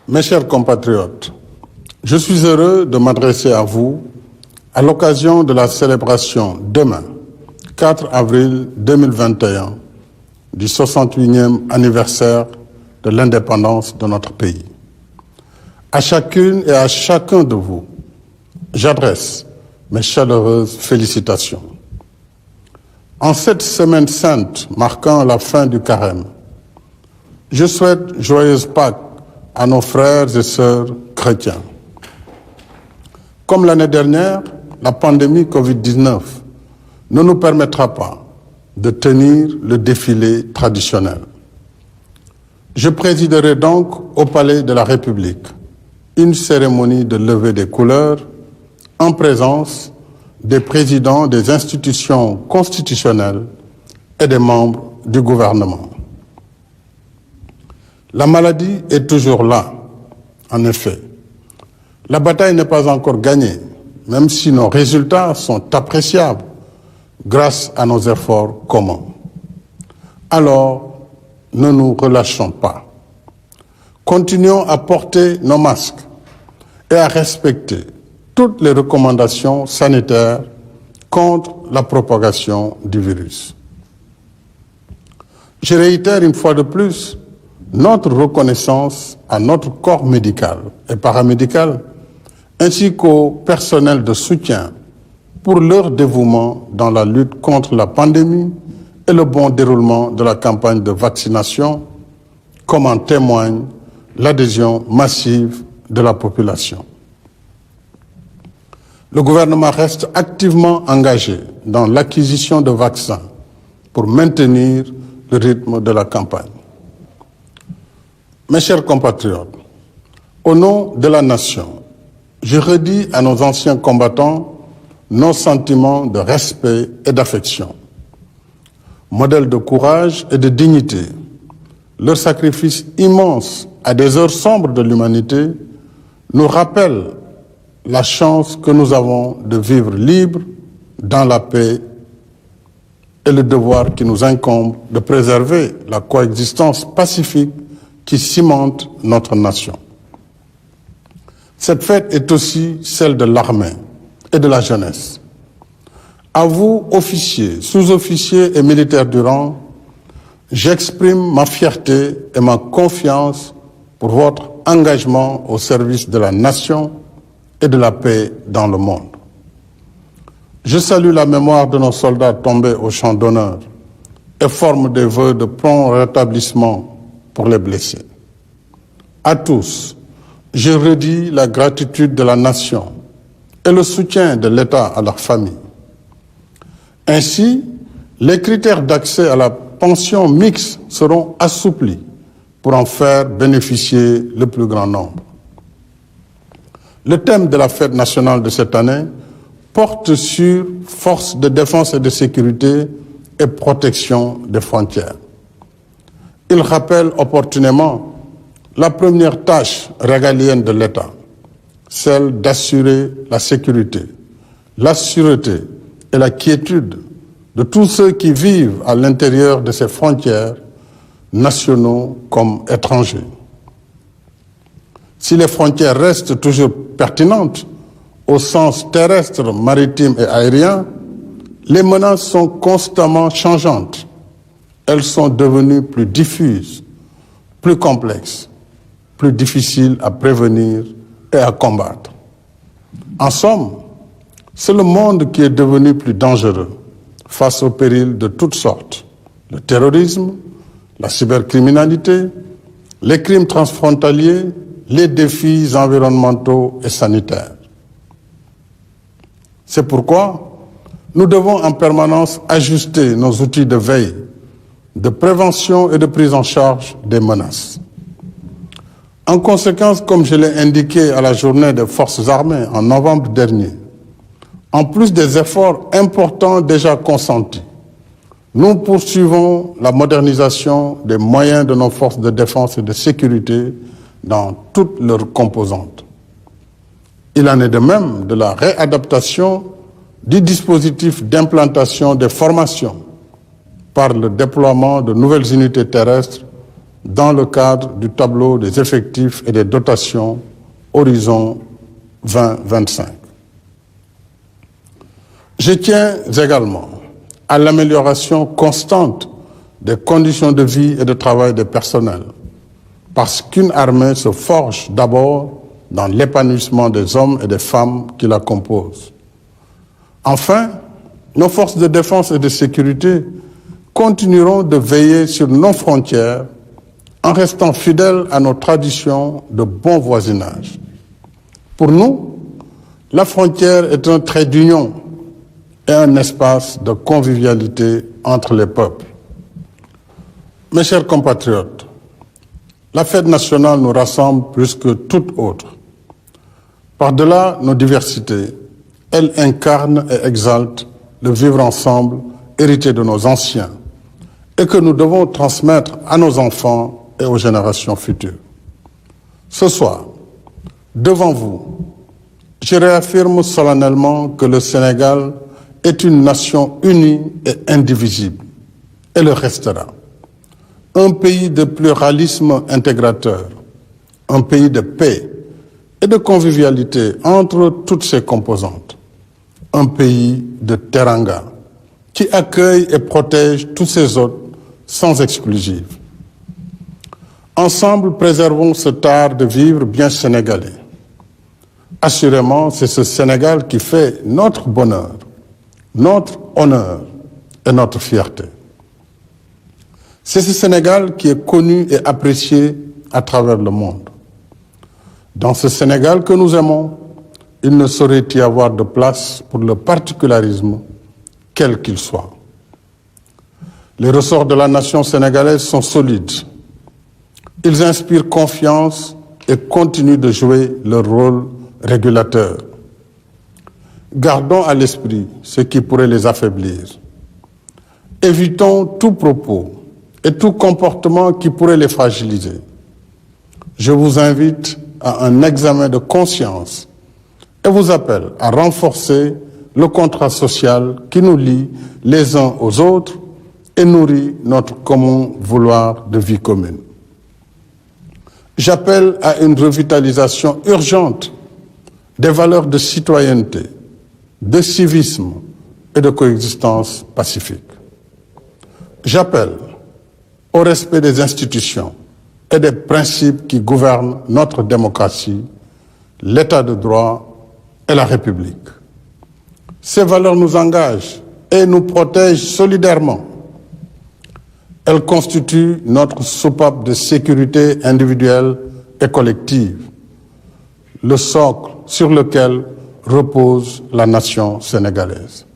Mes chers compatriotes, je suis heureux de m'adresser à vous à l'occasion de la célébration demain, 4 avril 2021, du 68e anniversaire de l'indépendance de notre pays. À chacune et à chacun de vous, j'adresse mes chaleureuses félicitations. En cette semaine sainte marquant la fin du carême, je souhaite joyeuse Pâques à nos frères et sœurs chrétiens. Comme l'année dernière, la pandémie Covid-19 ne nous permettra pas de tenir le défilé traditionnel. Je présiderai donc au Palais de la République une cérémonie de levée des couleurs en présence des présidents des institutions constitutionnelles et des membres du gouvernement. La maladie est toujours là, en effet. La bataille n'est pas encore gagnée, même si nos résultats sont appréciables grâce à nos efforts communs. Alors, ne nous relâchons pas. Continuons à porter nos masques et à respecter toutes les recommandations sanitaires contre la propagation du virus. Je réitère une fois de plus notre reconnaissance à notre corps médical et paramédical, ainsi qu'au personnel de soutien pour leur dévouement dans la lutte contre la pandémie et le bon déroulement de la campagne de vaccination, comme en témoigne l'adhésion massive de la population. Le gouvernement reste activement engagé dans l'acquisition de vaccins pour maintenir le rythme de la campagne. Mes chers compatriotes, au nom de la nation, je redis à nos anciens combattants nos sentiments de respect et d'affection. Modèle de courage et de dignité, leur sacrifice immense à des heures sombres de l'humanité nous rappelle la chance que nous avons de vivre libres, dans la paix, et le devoir qui nous incombe de préserver la coexistence pacifique qui cimente notre nation. Cette fête est aussi celle de l'armée et de la jeunesse. À vous, officiers, sous-officiers et militaires du rang, j'exprime ma fierté et ma confiance pour votre engagement au service de la nation et de la paix dans le monde. Je salue la mémoire de nos soldats tombés au champ d'honneur et forme des vœux de prompt rétablissement pour les blessés. À tous, je redis la gratitude de la nation et le soutien de l'État à leurs familles. Ainsi, les critères d'accès à la pension mixte seront assouplis pour en faire bénéficier le plus grand nombre. Le thème de la fête nationale de cette année porte sur forces de défense et de sécurité et protection des frontières. Il rappelle opportunément la première tâche régalienne de l'État, celle d'assurer la sécurité, la sûreté et la quiétude de tous ceux qui vivent à l'intérieur de ces frontières, nationaux comme étrangers. Si les frontières restent toujours pertinentes au sens terrestre, maritime et aérien, les menaces sont constamment changeantes. Elles sont devenues plus diffuses, plus complexes, plus difficiles à prévenir et à combattre. En somme, c'est le monde qui est devenu plus dangereux face aux périls de toutes sortes. Le terrorisme, la cybercriminalité, les crimes transfrontaliers, les défis environnementaux et sanitaires. C'est pourquoi nous devons en permanence ajuster nos outils de veille, de prévention et de prise en charge des menaces. En conséquence, comme je l'ai indiqué à la journée des forces armées en novembre dernier, en plus des efforts importants déjà consentis, nous poursuivons la modernisation des moyens de nos forces de défense et de sécurité dans toutes leurs composantes. Il en est de même de la réadaptation du dispositif d'implantation des formations par le déploiement de nouvelles unités terrestres dans le cadre du tableau des effectifs et des dotations Horizon 2025. Je tiens également à l'amélioration constante des conditions de vie et de travail des personnels, parce qu'une armée se forge d'abord dans l'épanouissement des hommes et des femmes qui la composent. Enfin, nos forces de défense et de sécurité continueront de veiller sur nos frontières en restant fidèles à nos traditions de bon voisinage. Pour nous, la frontière est un trait d'union et un espace de convivialité entre les peuples. Mes chers compatriotes, la fête nationale nous rassemble plus que toute autre. Par-delà nos diversités, elle incarne et exalte le vivre ensemble hérité de nos anciens et que nous devons transmettre à nos enfants et aux générations futures. Ce soir, devant vous, je réaffirme solennellement que le Sénégal est une nation unie et indivisible, et le restera. Un pays de pluralisme intégrateur, un pays de paix et de convivialité entre toutes ses composantes, un pays de teranga qui accueille et protège tous ses hôtes sans exclusive. Ensemble, préservons cet art de vivre bien sénégalais. Assurément, c'est ce Sénégal qui fait notre bonheur, notre honneur et notre fierté. C'est ce Sénégal qui est connu et apprécié à travers le monde. Dans ce Sénégal que nous aimons, il ne saurait y avoir de place pour le particularisme, quel qu'il soit. Les ressorts de la nation sénégalaise sont solides. Ils inspirent confiance et continuent de jouer leur rôle régulateur. Gardons à l'esprit ce qui pourrait les affaiblir. Évitons tout propos et tout comportement qui pourrait les fragiliser. Je vous invite à un examen de conscience et vous appelle à renforcer le contrat social qui nous lie les uns aux autres et nourrit notre commun vouloir de vie commune. J'appelle à une revitalisation urgente des valeurs de citoyenneté, de civisme et de coexistence pacifique. J'appelle au respect des institutions et des principes qui gouvernent notre démocratie, l'état de droit et la République. Ces valeurs nous engagent et nous protègent solidairement. Elles constituent notre soupape de sécurité individuelle et collective, le socle sur lequel repose la nation sénégalaise.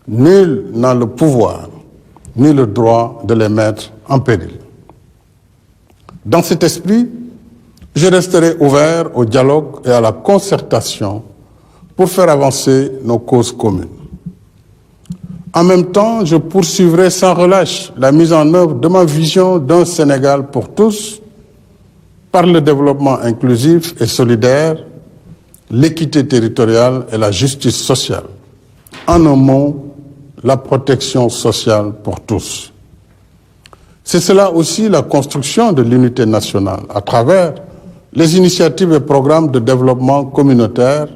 Nul n'a le pouvoir ni le droit de les mettre en péril. Dans cet esprit, je resterai ouvert au dialogue et à la concertation pour faire avancer nos causes communes. En même temps, je poursuivrai sans relâche la mise en œuvre de ma vision d'un Sénégal pour tous, par le développement inclusif et solidaire, l'équité territoriale et la justice sociale. En un mot, la protection sociale pour tous. C'est cela aussi la construction de l'unité nationale à travers les initiatives et programmes de développement communautaire,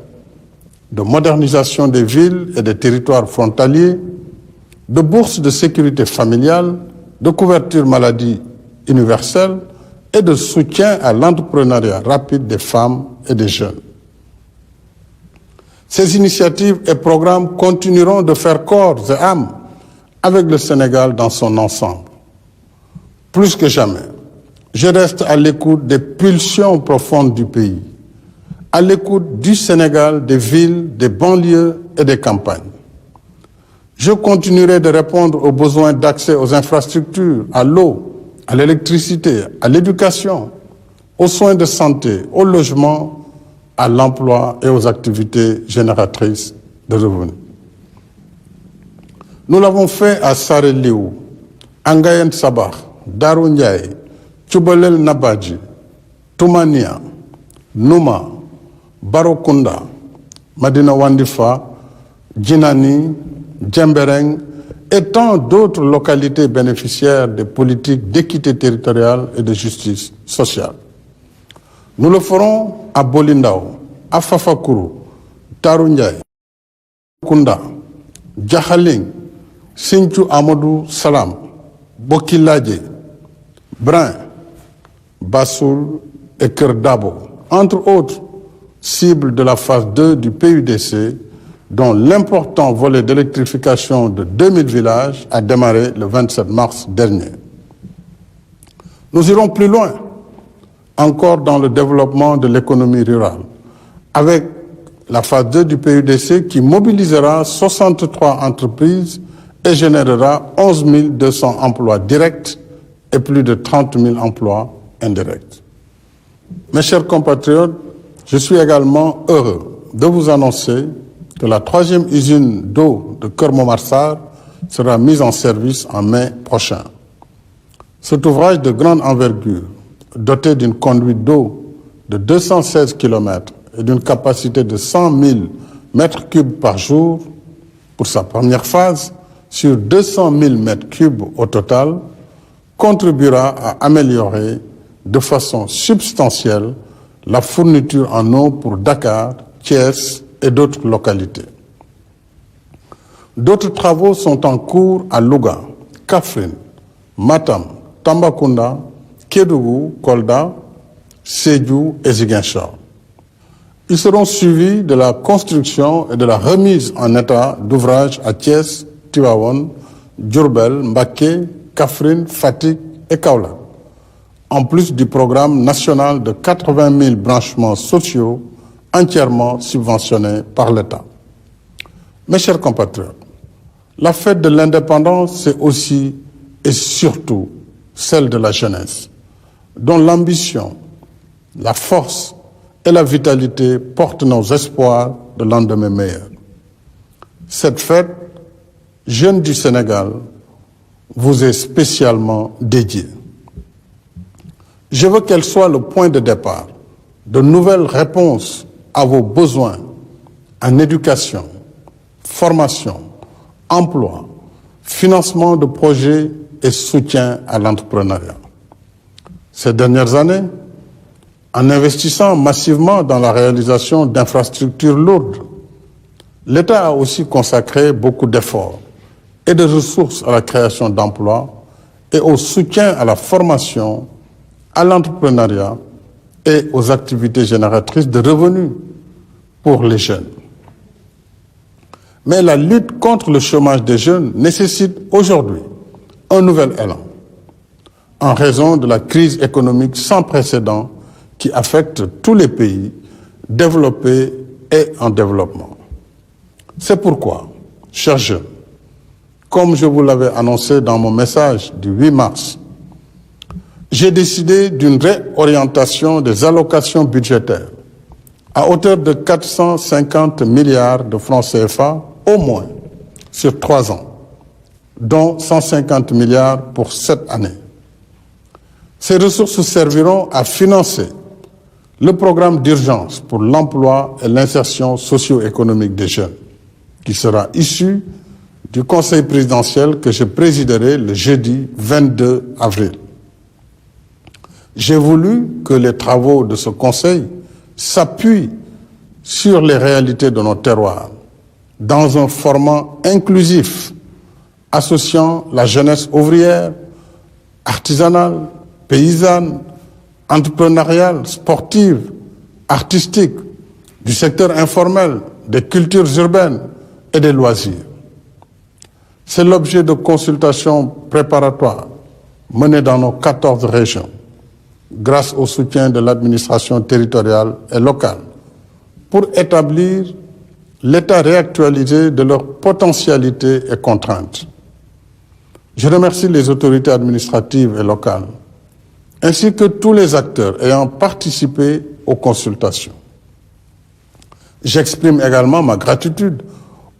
de modernisation des villes et des territoires frontaliers, de bourses de sécurité familiale, de couverture maladie universelle et de soutien à l'entrepreneuriat rapide des femmes et des jeunes. Ces initiatives et programmes continueront de faire corps et âme avec le Sénégal dans son ensemble. Plus que jamais, je reste à l'écoute des pulsions profondes du pays, à l'écoute du Sénégal, des villes, des banlieues et des campagnes. Je continuerai de répondre aux besoins d'accès aux infrastructures, à l'eau, à l'électricité, à l'éducation, aux soins de santé, au logement, à l'emploi et aux activités génératrices de revenus. Nous l'avons fait à Saré Liou, Angayen Sabah, Darou Ndiaye, Tchoubalel Nabadji, Toumania, Nouma, Barokunda, Madina Wandifa, Djinani, Djembereng et tant d'autres localités bénéficiaires des politiques d'équité territoriale et de justice sociale. Nous le ferons à Bolindao, à Fafakuru, Tarundiaï, Kunda, Djakhaling, Sinthiou Amadou Salam, Bokiladje, Brin, Bassoul et Kerdabo, entre autres cibles de la phase 2 du PUDC, dont l'important volet d'électrification de 2000 villages a démarré le 27 mars dernier. Nous irons plus loin encore dans le développement de l'économie rurale, avec la phase 2 du PUDC qui mobilisera 63 entreprises et générera 11 200 emplois directs et plus de 30 000 emplois indirects. Mes chers compatriotes, je suis également heureux de vous annoncer que la 3e usine d'eau de Keur Momar sera mise en service en mai prochain. Cet ouvrage de grande envergure, doté d'une conduite d'eau de 216 km et d'une capacité de 100 000 mètres cubes par jour pour sa première phase, sur 200 000 mètres cubes au total, contribuera à améliorer de façon substantielle la fourniture en eau pour Dakar, Thiès et d'autres localités. D'autres travaux sont en cours à Louga, Kaffrine, Matam, Tambacounda, Kédougou, Kolda, Sédhiou et Ziguinchor. Ils seront suivis de la construction et de la remise en état d'ouvrages à Thiès, Tivaouane, Diourbel, Mbacké, Kaffrine, Fatick et Kaolack, en plus du programme national de 80 000 branchements sociaux entièrement subventionnés par l'État. Mes chers compatriotes, la fête de l'indépendance, c'est aussi et surtout celle de la jeunesse, dont l'ambition, la force et la vitalité portent nos espoirs de lendemain meilleur. Cette fête, Jeunes du Sénégal, vous est spécialement dédiée. Je veux qu'elle soit le point de départ de nouvelles réponses à vos besoins en éducation, formation, emploi, financement de projets et soutien à l'entrepreneuriat. Ces dernières années, en investissant massivement dans la réalisation d'infrastructures lourdes, l'État a aussi consacré beaucoup d'efforts et de ressources à la création d'emplois et au soutien à la formation, à l'entrepreneuriat et aux activités génératrices de revenus pour les jeunes. Mais la lutte contre le chômage des jeunes nécessite aujourd'hui un nouvel élan, en raison de la crise économique sans précédent qui affecte tous les pays développés et en développement. C'est pourquoi, chers jeunes, comme je vous l'avais annoncé dans mon message du 8 mars, j'ai décidé d'une réorientation des allocations budgétaires à hauteur de 450 milliards de francs CFA au moins sur 3 ans, dont 150 milliards pour cette année. Ces ressources serviront à financer le programme d'urgence pour l'emploi et l'insertion socio-économique des jeunes, qui sera issu du Conseil présidentiel que je présiderai le jeudi 22 avril. J'ai voulu que les travaux de ce Conseil s'appuient sur les réalités de nos terroirs, dans un format inclusif, associant la jeunesse ouvrière, artisanale, paysanne, entrepreneuriale, sportive, artistique, du secteur informel, des cultures urbaines et des loisirs. C'est l'objet de consultations préparatoires menées dans nos 14 régions, grâce au soutien de l'administration territoriale et locale, pour établir l'état réactualisé de leurs potentialités et contraintes. Je remercie les autorités administratives et locales, ainsi que tous les acteurs ayant participé aux consultations. J'exprime également ma gratitude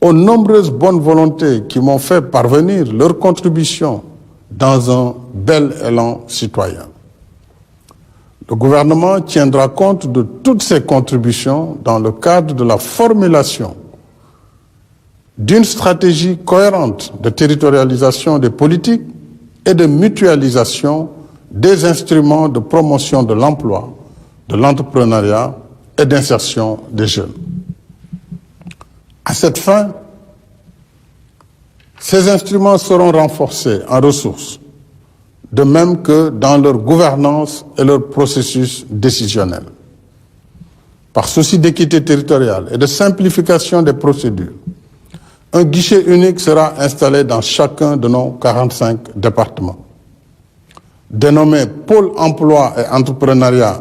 aux nombreuses bonnes volontés qui m'ont fait parvenir leur contribution dans un bel élan citoyen. Le gouvernement tiendra compte de toutes ces contributions dans le cadre de la formulation d'une stratégie cohérente de territorialisation des politiques et de mutualisation des instruments de promotion de l'emploi, de l'entrepreneuriat et d'insertion des jeunes. À cette fin, ces instruments seront renforcés en ressources, de même que dans leur gouvernance et leur processus décisionnel. Par souci d'équité territoriale et de simplification des procédures, un guichet unique sera installé dans chacun de nos 45 départements. Dénommé Pôle emploi et entrepreneuriat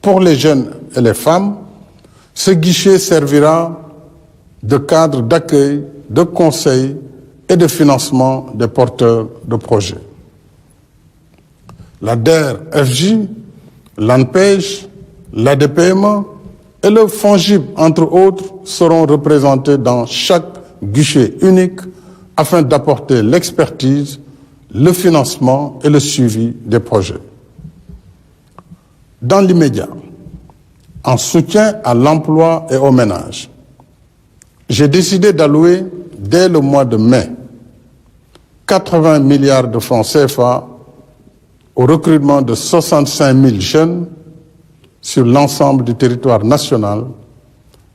pour les jeunes et les femmes, ce guichet servira de cadre d'accueil, de conseil et de financement des porteurs de projets. La DER-FJ, l'ANPEJ, l'ADPME et le FONGIP, entre autres, seront représentés dans chaque guichet unique afin d'apporter l'expertise, le financement et le suivi des projets. Dans l'immédiat, en soutien à l'emploi et aux ménages, j'ai décidé d'allouer dès le mois de mai 80 milliards de francs CFA au recrutement de 65 000 jeunes sur l'ensemble du territoire national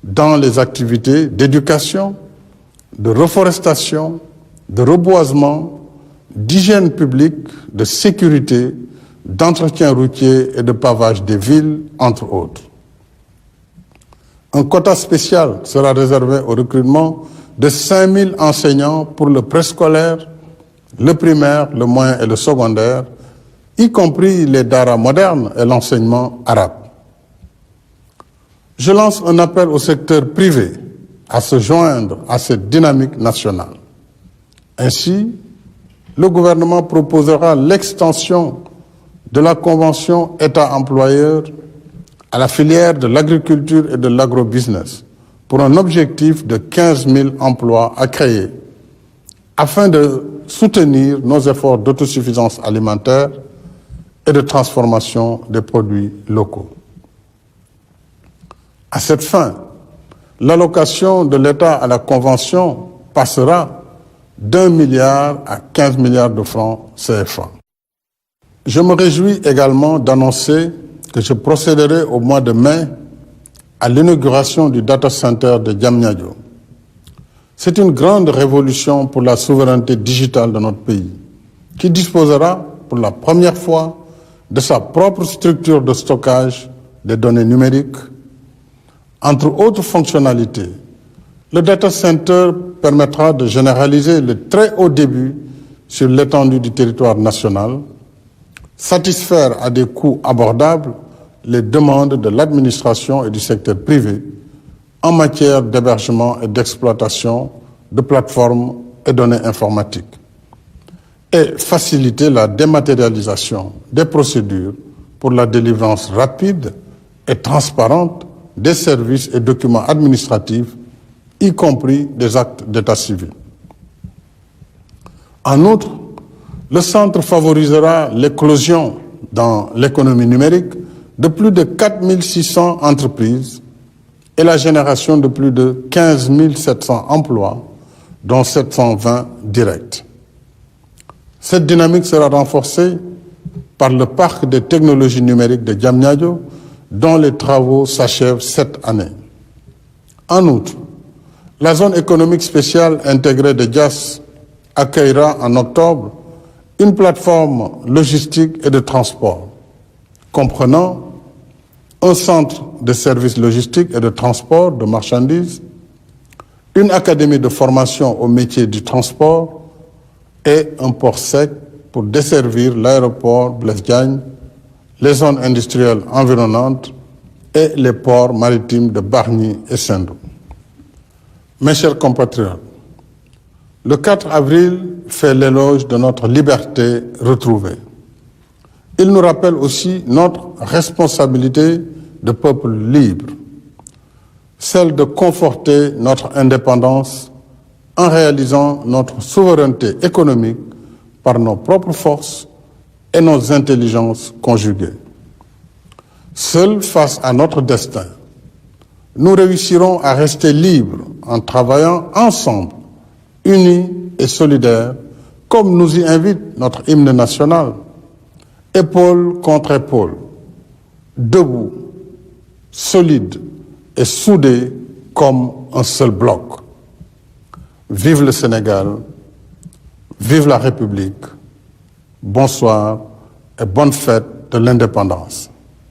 dans les activités d'éducation, de reforestation, de reboisement, d'hygiène publique, de sécurité, d'entretien routier et de pavage des villes, entre autres. Un quota spécial sera réservé au recrutement de 5 000 enseignants pour le préscolaire, le primaire, le moyen et le secondaire, y compris les daras modernes et l'enseignement arabe. Je lance un appel au secteur privé à se joindre à cette dynamique nationale. Ainsi, le gouvernement proposera l'extension de la convention État-employeur à la filière de l'agriculture et de l'agrobusiness pour un objectif de 15 000 emplois à créer afin de soutenir nos efforts d'autosuffisance alimentaire et de transformation des produits locaux. À cette fin, l'allocation de l'État à la Convention passera d'1 milliard à 15 milliards de francs CFA. Je me réjouis également d'annoncer que je procéderai au mois de mai à l'inauguration du data center de Diamniadio. C'est une grande révolution pour la souveraineté digitale de notre pays, qui disposera pour la première fois de sa propre structure de stockage des données numériques. Entre autres fonctionnalités, le data center permettra de généraliser le très haut débit sur l'étendue du territoire national, satisfaire à des coûts abordables les demandes de l'administration et du secteur privé en matière d'hébergement et d'exploitation de plateformes et données informatiques, et faciliter la dématérialisation des procédures pour la délivrance rapide et transparente des services et documents administratifs, y compris des actes d'état civil. En outre, le centre favorisera l'éclosion dans l'économie numérique de plus de 4 600 entreprises et la génération de plus de 15 700 emplois, dont 720 directs. Cette dynamique sera renforcée par le parc de technologies numériques de Diamniadio, dont les travaux s'achèvent cette année. En outre, la zone économique spéciale intégrée de Diass accueillera en octobre une plateforme logistique et de transport, comprenant un centre de services logistiques et de transport de marchandises, une académie de formation au métier du transport et un port sec pour desservir l'aéroport Blaise Diagne, les zones industrielles environnantes et les ports maritimes de Bargny et Sendou. Mes chers compatriotes, le 4 avril fait l'éloge de notre liberté retrouvée. Il nous rappelle aussi notre responsabilité de peuple libre, celle de conforter notre indépendance en réalisant notre souveraineté économique par nos propres forces et nos intelligences conjuguées. Seuls face à notre destin, nous réussirons à rester libres en travaillant ensemble unis et solidaires, comme nous y invite notre hymne national, épaule contre épaule, debout, solides et soudés comme un seul bloc. Vive le Sénégal, vive la République, bonsoir et bonne fête de l'indépendance.